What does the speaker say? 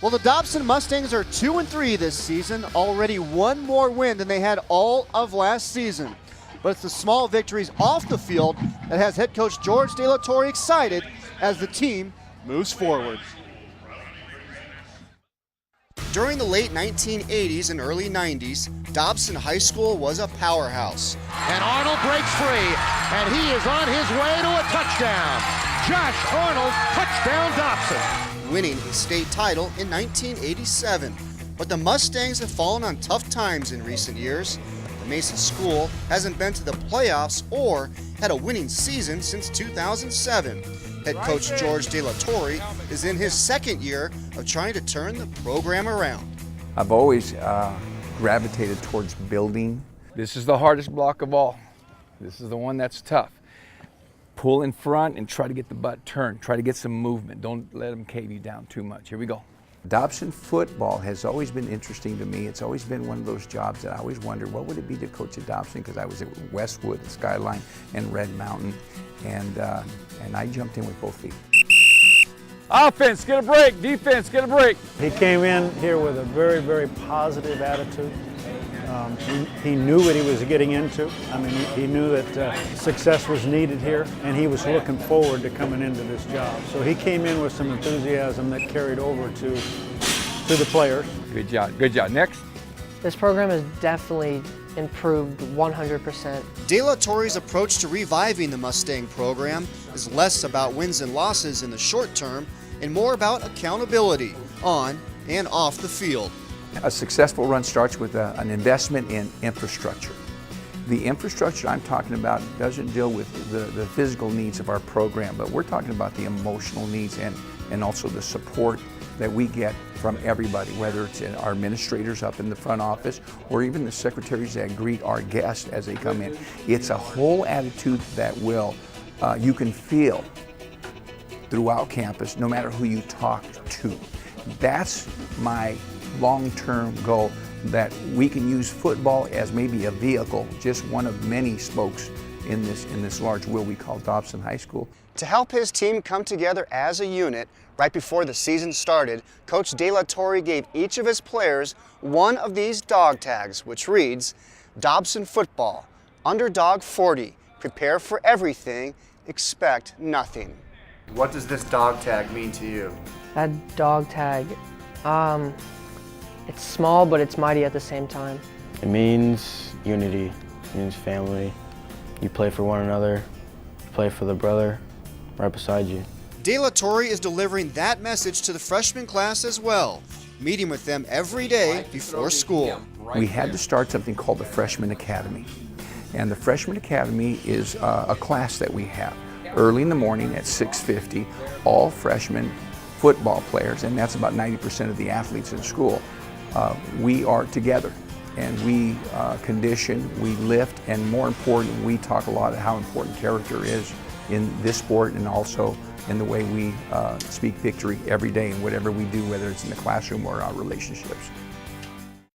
Well, the Dobson Mustangs are 2-3 this season, already one more win than they had all of last season. But it's the small victories off the field that has head coach George De La Torre excited as the team moves forward. During the late 1980s and early 90s, Dobson High School was a powerhouse. And Arnold breaks free, and he is on his way to a touchdown. Josh Arnold, touchdown Dobson. Winning a state title in 1987. But the Mustangs have fallen on tough times in recent years. The Mason School hasn't been to the playoffs or had a winning season since 2007. Head coach George De La Torre is in his second year of trying to turn the program around. I've always gravitated towards building. This is the hardest block of all. This is the one that's tough. Pull in front and try to get the butt turned. Try to get some movement. Don't let them cave you down too much. Here we go. Dobson football has always been interesting to me. It's always been one of those jobs that I always wondered, what would it be to coach at Dobson? Because I was at Westwood, Skyline, and Red Mountain, and I jumped in with both feet. Offense, get a break. Defense, get a break. He came in here with a very, very positive attitude. He knew what he was getting into. I mean, he knew that success was needed here, and he was looking forward to coming into this job. So he came in with some enthusiasm that carried over to the players. Good job. Good job. Next. This program has definitely improved 100%. De La Torre's approach to reviving the Mustang program is less about wins and losses in the short term and more about accountability on and off the field. A successful run starts with an investment in infrastructure. The infrastructure I'm talking about doesn't deal with the physical needs of our program, but we're talking about the emotional needs and also the support that we get from everybody, whether it's our administrators up in the front office or even the secretaries that greet our guests as they come in. It's a whole attitude that you can feel throughout campus, no matter who you talk to. That's my long-term goal, that we can use football as maybe a vehicle, just one of many spokes in this large wheel we call Dobson High School. To help his team come together as a unit, right before the season started, Coach De La Torre gave each of his players one of these dog tags, which reads, Dobson football, underdog 40, prepare for everything, expect nothing. What does this dog tag mean to you? That dog tag, it's small, but it's mighty at the same time. It means unity, it means family. You play for one another, you play for the brother right beside you. De La Torre is delivering that message to the freshman class as well, meeting with them every day before school. We had to start something called the Freshman Academy. And the Freshman Academy is a class that we have early in the morning at 6:50, all freshman football players, and that's about 90% of the athletes in school. We are together, and we condition, we lift, and more important, we talk a lot about how important character is in this sport and also in the way we speak victory every day in whatever we do, whether it's in the classroom or our relationships.